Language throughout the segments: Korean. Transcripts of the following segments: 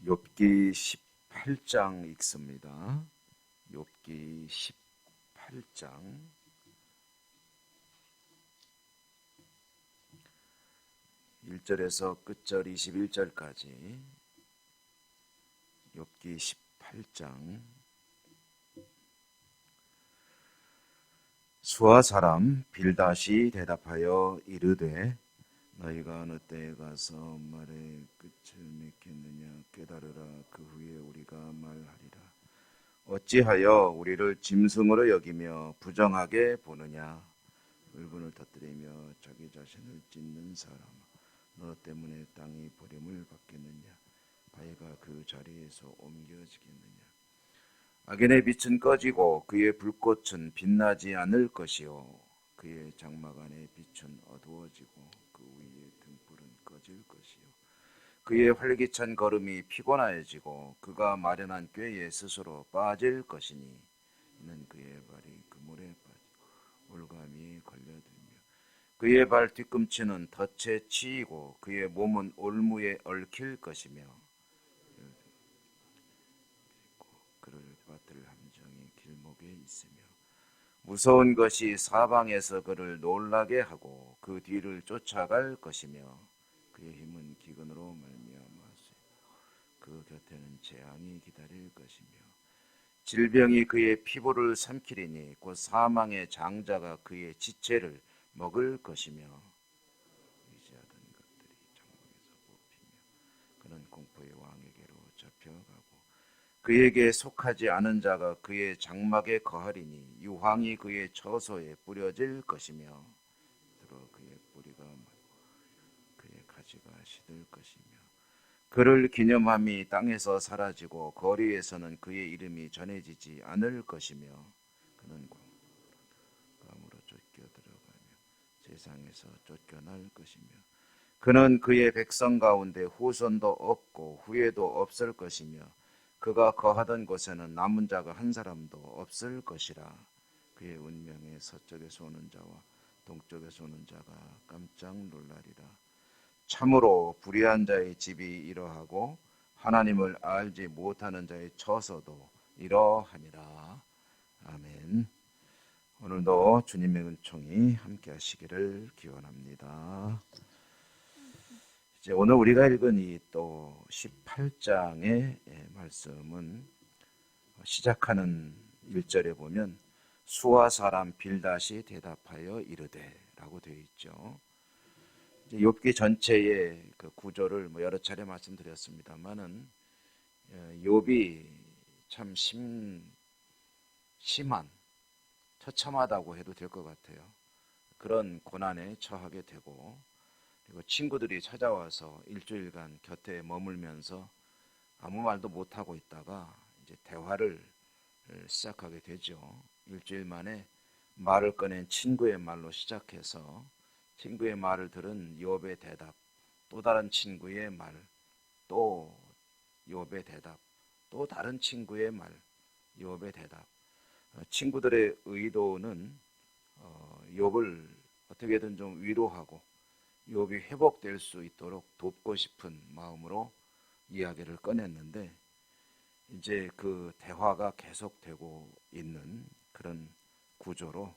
욥기 18장 읽습니다. 욥기 18장 1절에서 끝절 21절까지 욥기 18장. 수아 사람 빌닷이 대답하여 이르되 너희가 어느 때에 가서 말의 끝을 맺겠느냐. 깨달으라. 그 후에 우리가 말하리라. 어찌하여 우리를 짐승으로 여기며 부정하게 보느냐. 울분을 터뜨리며 자기 자신을 찢는 사람아, 너 때문에 땅이 버림을 받겠느냐. 바위가 그 자리에서 옮겨지겠느냐. 악인의 빛은 꺼지고 그의 불꽃은 빛나지 않을 것이요 그의 장막 안의 빛은 어두워지고 그 위의 등불은 꺼질 것이요 그의 활기찬 걸음이 피곤하여지고 그가 마련한 꾀에 스스로 빠질 것이니 이는 그의 발이 그물에 빠지고 올가미에 걸려들며 그의 발 뒤꿈치는 덫에 치이고 그의 몸은 올무에 얽힐 것이며 그를 빠뜨릴 함정이 길목에 있으며 무서운 것이 사방에서 그를 놀라게 하고 그 뒤를 쫓아갈 것이며 그의 힘은 기근으로 말미암아서 그 곁에는 재앙이 기다릴 것이며 질병이 그의 피부를 삼키리니 곧 사망의 장자가 그의 지체를 먹을 것이며 의지하던 것들이 장막에서 뽑히며 그는 공포의 왕에게로 잡혀가고 그에게 속하지 않은 자가 그의 장막에 거하리니 유황이 그의 처소에 뿌려질 것이며 들어 그의 뿌리가 말고 그의 가지가 시들 것이며 그를 기념함이 땅에서 사라지고 거리에서는 그의 이름이 전해지지 않을 것이며 그는 감으로 쫓겨 들어가며 세상에서 쫓겨날 것이며 그는 그의 백성 가운데 후손도 없고 후회도 없을 것이며 그가 거하던 곳에는 남은 자가 한 사람도 없을 것이라. 그의 운명에 서쪽에서 오는 자와 동쪽에서 오는 자가 깜짝 놀라리라. 참으로 불의한 자의 집이 이러하고 하나님을 알지 못하는 자의 처소도 이러하니라. 아멘. 오늘도 주님의 은총이 함께 하시기를 기원합니다. 이제 오늘 우리가 읽은 이 또 18장의 말씀은 시작하는 1절에 보면 수아 사람 빌닷이 대답하여 이르되라고 되어 있죠. 이제 욥기 전체의 그 구조를 여러 차례 말씀드렸습니다만은 욥이 참 심한 처참하다고 해도 될 것 같아요. 그런 고난에 처하게 되고 그리고 친구들이 찾아와서 일주일간 곁에 머물면서 아무 말도 못하고 있다가 이제 대화를 시작하게 되죠. 일주일 만에 말을 꺼낸 친구의 말로 시작해서 친구의 말을 들은 욥의 대답, 또 다른 친구의 말, 또 욥의 대답, 또 다른 친구의 말, 욥의 대답. 친구들의 의도는 욥을 어떻게든 좀 위로하고 욥이 회복될 수 있도록 돕고 싶은 마음으로 이야기를 꺼냈는데 이제 그 대화가 계속되고 있는 그런 구조로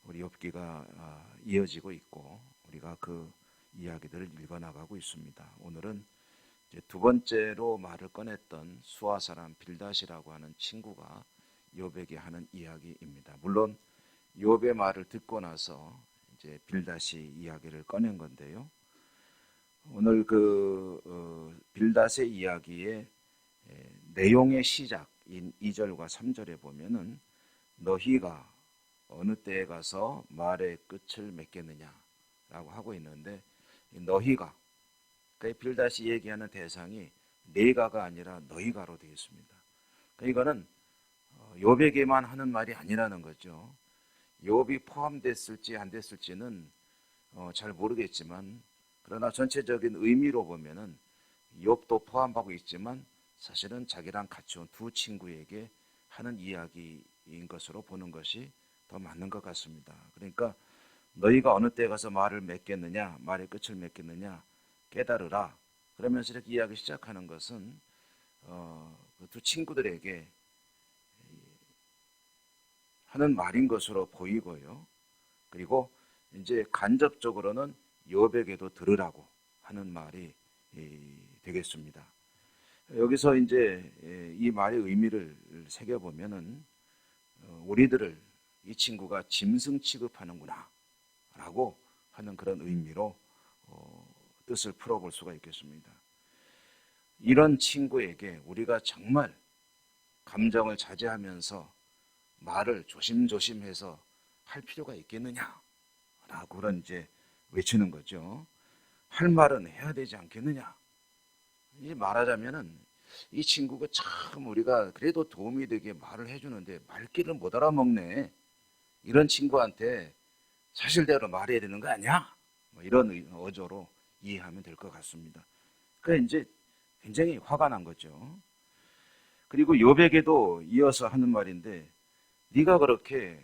우리 욥기가 이어지고 있고 우리가 그 이야기들을 읽어나가고 있습니다. 오늘은 이제 두 번째로 말을 꺼냈던 수아 사람 빌닷이라고 하는 친구가 욥에게 하는 이야기입니다. 물론 욥의 말을 듣고 나서 이제 빌닷이 이야기를 꺼낸 건데요. 오늘 그 빌닷의 이야기의 내용의 시작인 2절과 3절에 보면은 너희가 어느 때에 가서 말의 끝을 맺겠느냐라고 하고 있는데 너희가 그 빌닷이 얘기하는 대상이 네가가 아니라 너희가로 되어 있습니다. 이거는 욥에게만 하는 말이 아니라는 거죠. 욥이 포함됐을지 안 됐을지는 잘 모르겠지만 그러나 전체적인 의미로 보면은 욥도 포함하고 있지만 사실은 자기랑 같이 온 두 친구에게 하는 이야기인 것으로 보는 것이 더 맞는 것 같습니다. 그러니까 너희가 어느 때 가서 말을 맺겠느냐, 말의 끝을 맺겠느냐 깨달으라. 그러면서 이렇게 이야기 시작하는 것은 그 두 친구들에게 하는 말인 것으로 보이고요. 그리고 이제 간접적으로는 여백에도 들으라고 하는 말이 되겠습니다. 여기서 이제 이 말의 의미를 새겨보면은 우리들을 이 친구가 짐승 취급하는구나 라고 하는 그런 의미로 뜻을 풀어볼 수가 있겠습니다. 이런 친구에게 우리가 정말 감정을 자제하면서 말을 조심조심해서 할 필요가 있겠느냐 라고 그런 이제 외치는 거죠. 할 말은 해야 되지 않겠느냐. 이 말하자면은 이 친구가 참 우리가 그래도 도움이 되게 말을 해주는데 말귀를 못 알아먹네. 이런 친구한테 사실대로 말해야 되는 거 아니야? 뭐 이런 어조로 이해하면 될 것 같습니다. 그러니까 이제 굉장히 화가 난 거죠. 그리고 요백에도 이어서 하는 말인데 네가 그렇게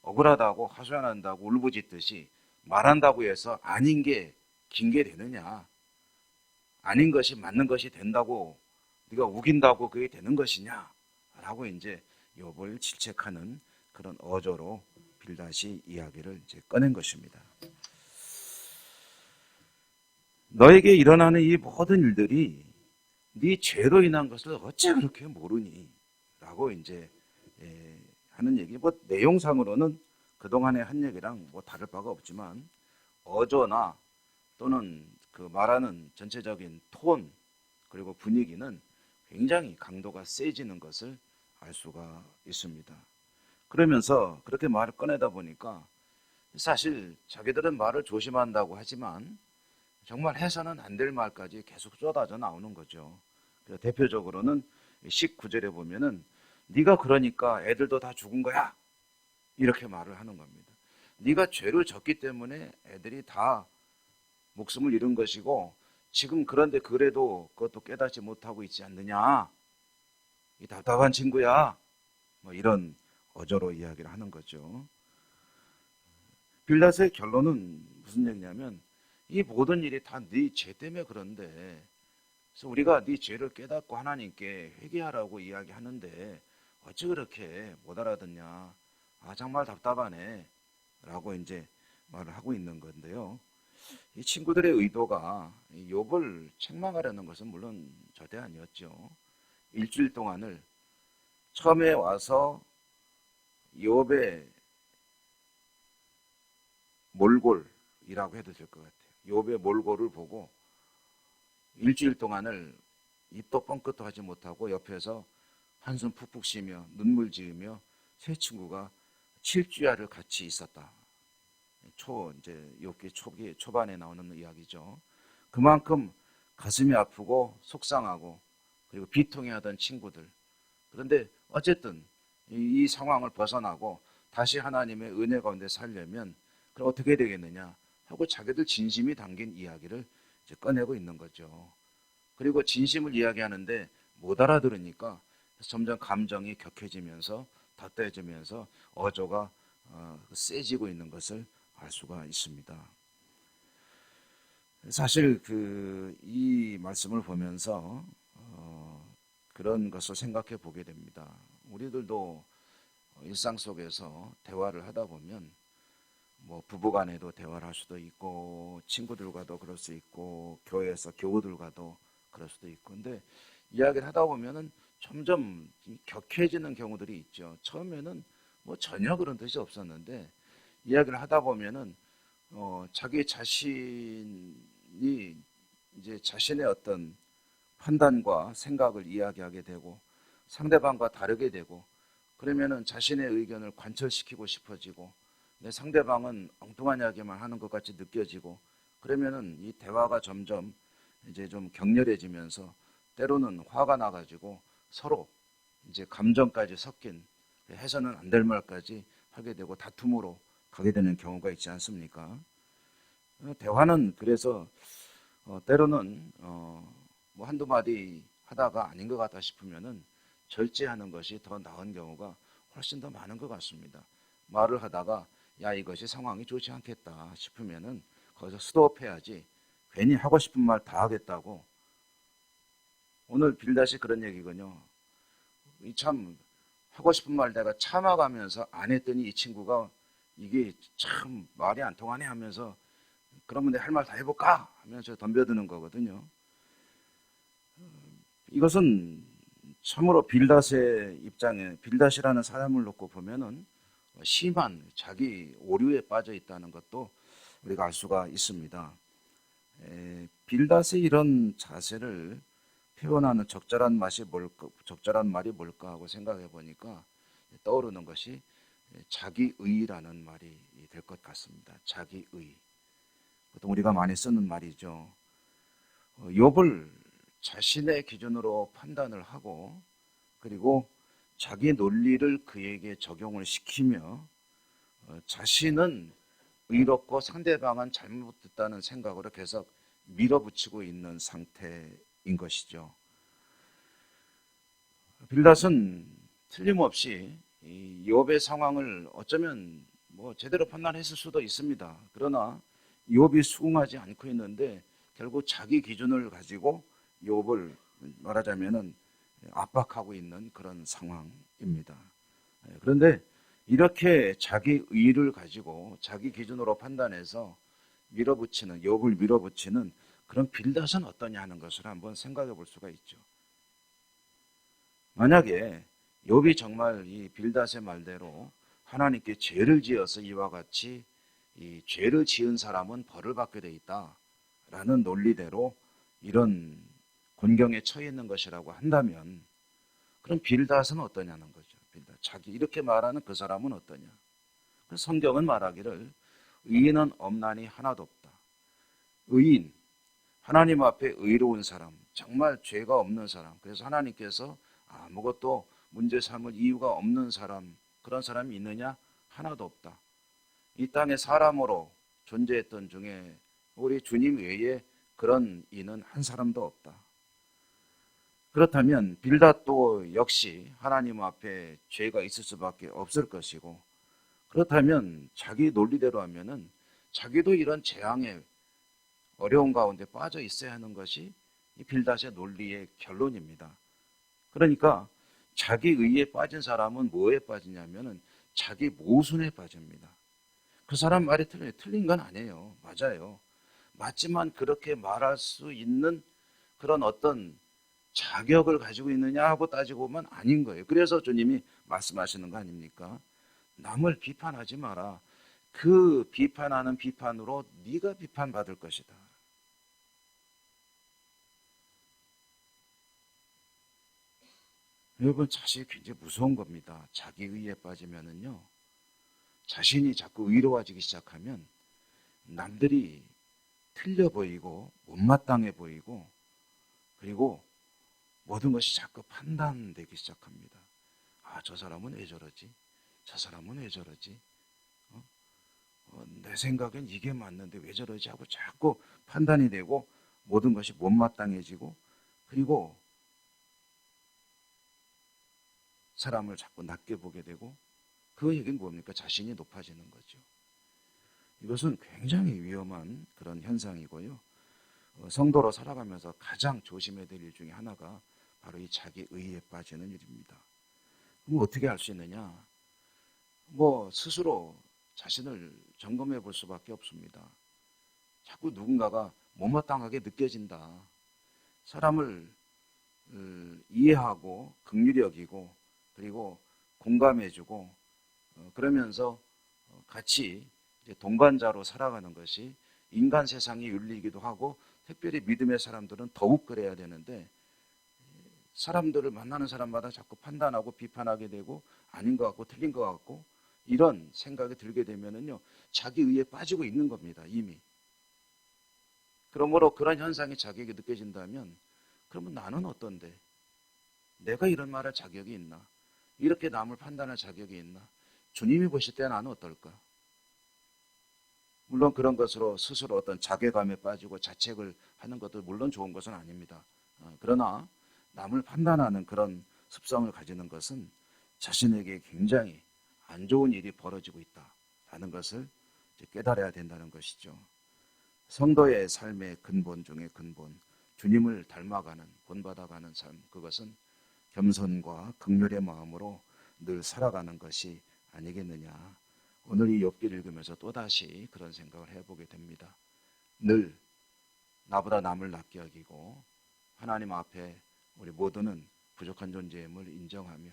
억울하다고 하소연한다고 울부짖듯이 말한다고 해서 아닌 게 긴 게 되느냐. 아닌 것이 맞는 것이 된다고 네가 우긴다고 그게 되는 것이냐 라고 이제 욥을 질책하는 그런 어조로 빌닷이 이야기를 이제 꺼낸 것입니다. 너에게 일어나는 이 모든 일들이 네 죄로 인한 것을 어째 그렇게 모르니? 라고 이제 하는 얘기. 뭐 내용상으로는 그동안의 한 얘기랑 뭐 다를 바가 없지만 어조나 또는 그 말하는 전체적인 톤 그리고 분위기는 굉장히 강도가 세지는 것을 알 수가 있습니다. 그러면서 그렇게 말을 꺼내다 보니까 사실 자기들은 말을 조심한다고 하지만 정말 해서는 안 될 말까지 계속 쏟아져 나오는 거죠. 대표적으로는 19절에 보면은 네가 그러니까 애들도 다 죽은 거야 이렇게 말을 하는 겁니다. 네가 죄를 졌기 때문에 애들이 다 목숨을 잃은 것이고 지금 그런데 그래도 그것도 깨닫지 못하고 있지 않느냐. 이 답답한 친구야. 뭐 이런 어조로 이야기를 하는 거죠. 빌닷의 결론은 무슨 얘기냐면 이 모든 일이 다 네 죄 때문에 그런데 그래서 우리가 네 죄를 깨닫고 하나님께 회개하라고 이야기하는데 어찌 그렇게 못 알아듣냐. 아 정말 답답하네 라고 이제 말을 하고 있는 건데요. 이 친구들의 의도가 욥을 책망하려는 것은 물론 절대 아니었죠. 일주일 동안을 처음에 와서 욥의 몰골이라고 해도 될 것 같아요. 욥의 몰골을 보고 일주일 동안을 입도 뻥끗도 하지 못하고 옆에서 한숨 푹푹 쉬며 눈물 지으며 세 친구가 7주야를 같이 있었다. 이제 욥기 초반에 나오는 이야기죠. 그만큼 가슴이 아프고 속상하고 그리고 비통해하던 친구들. 그런데 어쨌든 이 상황을 벗어나고 다시 하나님의 은혜 가운데 살려면 그럼 어떻게 되겠느냐 하고 자기들 진심이 담긴 이야기를 이제 꺼내고 있는 거죠. 그리고 진심을 이야기하는데 못 알아들으니까 점점 감정이 격해지면서 덧대지면서 어조가 세지고 있는 것을 알 수가 있습니다. 사실 이 말씀을 보면서 그런 것을 생각해 보게 됩니다. 우리들도 일상 속에서 대화를 하다 보면 뭐 부부간에도 대화를 할 수도 있고 친구들과도 그럴 수 있고 교회에서 교우들과도 그럴 수도 있고 근데 이야기를 하다 보면은 점점 격해지는 경우들이 있죠. 처음에는 뭐 전혀 그런 뜻이 없었는데 이야기를 하다 보면은 자기 자신이 이제 자신의 어떤 판단과 생각을 이야기하게 되고 상대방과 다르게 되고 그러면은 자신의 의견을 관철시키고 싶어지고 내 상대방은 엉뚱한 이야기만 하는 것 같이 느껴지고 그러면은 이 대화가 점점 이제 좀 격렬해지면서 때로는 화가 나가지고 서로 이제 감정까지 섞인 해서는 안 될 말까지 하게 되고 다툼으로 가게 되는 경우가 있지 않습니까? 대화는 그래서 때로는 뭐 한두 마디 하다가 아닌 것 같다 싶으면은 절제하는 것이 더 나은 경우가 훨씬 더 많은 것 같습니다. 말을 하다가 야 이것이 상황이 좋지 않겠다 싶으면은 거기서 스톱해야지 괜히 하고 싶은 말 다 하겠다고 오늘 빌닷이 그런 얘기군요. 이 참 하고 싶은 말 내가 참아가면서 안 했더니 이 친구가 이게 참 말이 안 통하네 하면서 그러면 내가 할 말 다 해볼까 하면서 덤벼드는 거거든요. 이것은 참으로 빌닷의 입장에 빌닷이라는 사람을 놓고 보면은 심한 자기 오류에 빠져 있다는 것도 우리가 알 수가 있습니다. 빌닷의 이런 자세를 표현하는 적절한 말이 뭘까 하고 생각해 보니까 떠오르는 것이 자기의라는 말이 될 것 같습니다. 자기의. 보통 우리가 많이 쓰는 말이죠. 욥을 자신의 기준으로 판단을 하고 그리고 자기 논리를 그에게 적용을 시키며 자신은 의롭고 상대방은 잘못됐다는 생각으로 계속 밀어붙이고 있는 상태인 것이죠. 빌닷은 틀림없이 이 욥의 상황을 어쩌면 뭐 제대로 판단했을 수도 있습니다. 그러나 욥이 수긍하지 않고 있는데 결국 자기 기준을 가지고 욥을 말하자면은 압박하고 있는 그런 상황입니다. 그런데 이렇게 자기 의를 가지고 자기 기준으로 판단해서 밀어붙이는 욥을 밀어붙이는 그런 빌닷은 어떠냐 하는 것을 한번 생각해 볼 수가 있죠. 만약에 욥이 정말 이 빌닷의 말대로 하나님께 죄를 지어서 이와 같이 이 죄를 지은 사람은 벌을 받게 돼 있다라는 논리대로 이런 곤경에 처해 있는 것이라고 한다면 그럼 빌닷은 어떠냐는 거죠. 빌닷 자기 이렇게 말하는 그 사람은 어떠냐. 성경은 말하기를 의인은 없나니 하나도 없다. 의인, 하나님 앞에 의로운 사람, 정말 죄가 없는 사람. 그래서 하나님께서 아무것도 문제 삼을 이유가 없는 사람, 그런 사람이 있느냐? 하나도 없다. 이 땅에 사람으로 존재했던 중에 우리 주님 외에 그런 이는 한 사람도 없다. 그렇다면 빌닷도 역시 하나님 앞에 죄가 있을 수밖에 없을 것이고, 그렇다면 자기 논리대로 하면은 자기도 이런 재앙의 어려운 가운데 빠져 있어야 하는 것이 이 빌닷의 논리의 결론입니다. 그러니까 자기 의에 빠진 사람은 뭐에 빠지냐면은 자기 모순에 빠집니다. 그 사람 말이 틀린 건 아니에요. 맞아요. 맞지만 그렇게 말할 수 있는 그런 어떤 자격을 가지고 있느냐 하고 따지고 보면 아닌 거예요. 그래서 주님이 말씀하시는 거 아닙니까? 남을 비판하지 마라. 그 비판하는 비판으로 네가 비판받을 것이다. 여러분 사실 굉장히 무서운 겁니다. 자기 의에 빠지면은요. 자신이 자꾸 의로워지기 시작하면 남들이 틀려 보이고 못마땅해 보이고 그리고 모든 것이 자꾸 판단되기 시작합니다. 저 사람은 왜 저러지? 저 사람은 왜 저러지? 내 생각엔 이게 맞는데 왜 저러지? 하고 자꾸 판단이 되고 모든 것이 못마땅해지고 그리고 사람을 자꾸 낮게 보게 되고 그 얘기는 뭡니까? 자신이 높아지는 거죠. 이것은 굉장히 위험한 그런 현상이고요. 성도로 살아가면서 가장 조심해야 될 일 중에 하나가 바로 이 자기 의에 빠지는 일입니다. 그럼 어떻게 할 수 있느냐? 스스로 자신을 점검해 볼 수밖에 없습니다. 자꾸 누군가가 못마땅하게 느껴진다. 사람을 이해하고 긍휼히 여기고 그리고 공감해주고 그러면서 같이 동반자로 살아가는 것이 인간 세상의 윤리이기도 하고 특별히 믿음의 사람들은 더욱 그래야 되는데 사람들을 만나는 사람마다 자꾸 판단하고 비판하게 되고 아닌 것 같고 틀린 것 같고 이런 생각이 들게 되면은요 자기 의에 빠지고 있는 겁니다 이미. 그러므로 그런 현상이 자기에게 느껴진다면 그러면 나는 어떤데? 내가 이런 말할 자격이 있나? 이렇게 남을 판단할 자격이 있나? 주님이 보실 때 나는 어떨까? 물론 그런 것으로 스스로 어떤 자괴감에 빠지고 자책을 하는 것도 물론 좋은 것은 아닙니다. 그러나 남을 판단하는 그런 습성을 가지는 것은 자신에게 굉장히 안 좋은 일이 벌어지고 있다라는 것을 깨달아야 된다는 것이죠. 성도의 삶의 근본 중의 근본, 주님을 닮아가는, 본받아가는 삶, 그것은 겸손과 긍휼의 마음으로 늘 살아가는 것이 아니겠느냐. 오늘 이 욥기를 읽으면서 또다시 그런 생각을 해보게 됩니다. 늘 나보다 남을 낮게 여기고 하나님 앞에 우리 모두는 부족한 존재임을 인정하며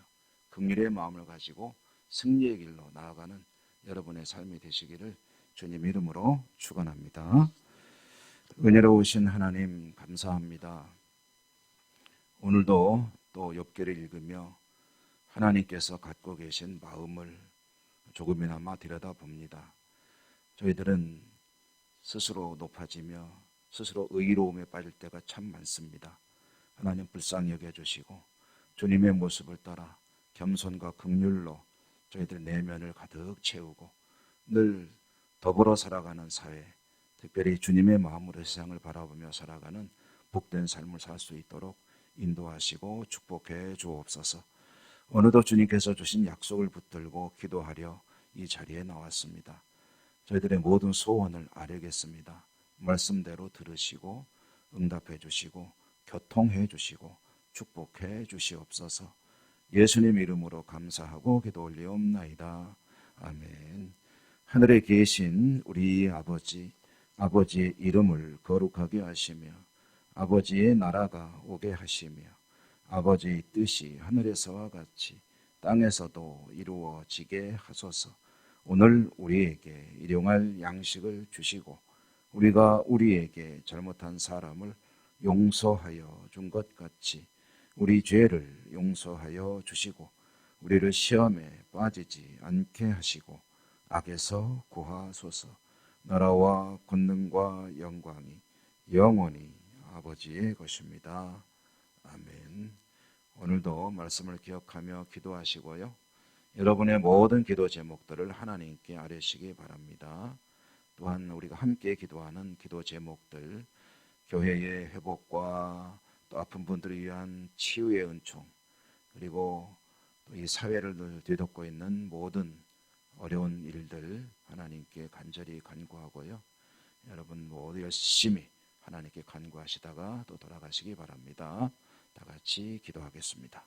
긍휼의 마음을 가지고 승리의 길로 나아가는 여러분의 삶이 되시기를 주님 이름으로 축원합니다. 은혜로우신 하나님 감사합니다. 오늘도 또 욥기를 읽으며 하나님께서 갖고 계신 마음을 조금이나마 들여다봅니다. 저희들은 스스로 높아지며 스스로 의로움에 빠질 때가 참 많습니다. 하나님 불쌍히 여겨주시고 주님의 모습을 따라 겸손과 긍휼로 저희들 내면을 가득 채우고 늘 더불어 살아가는 사회, 특별히 주님의 마음으로 세상을 바라보며 살아가는 복된 삶을 살 수 있도록 인도하시고 축복해 주옵소서. 오늘도 주님께서 주신 약속을 붙들고 기도하려 이 자리에 나왔습니다. 저희들의 모든 소원을 아뢰겠습니다. 말씀대로 들으시고 응답해 주시고 교통해 주시고 축복해 주시옵소서. 예수님 이름으로 감사하고 기도 올리옵나이다. 아멘. 하늘에 계신 우리 아버지, 아버지의 이름을 거룩하게 하시며 아버지의 나라가 오게 하시며 아버지의 뜻이 하늘에서와 같이 땅에서도 이루어지게 하소서. 오늘 우리에게 일용할 양식을 주시고 우리가 우리에게 잘못한 사람을 용서하여 준 것 같이 우리 죄를 용서하여 주시고 우리를 시험에 빠지지 않게 하시고 악에서 구하소서. 나라와 권능과 영광이 영원히 아버지의 것입니다. 아멘. 오늘도 말씀을 기억하며 기도하시고요. 여러분의 모든 기도 제목들을 하나님께 아뢰시기 바랍니다. 또한 우리가 함께 기도하는 기도 제목들, 교회의 회복과 또 아픈 분들을 위한 치유의 은총, 그리고 또 이 사회를 늘 뒤덮고 있는 모든 어려운 일들 하나님께 간절히 간구하고요. 여러분 모두 열심히 하나님께 간구하시다가 또 돌아가시기 바랍니다. 다 같이 기도하겠습니다.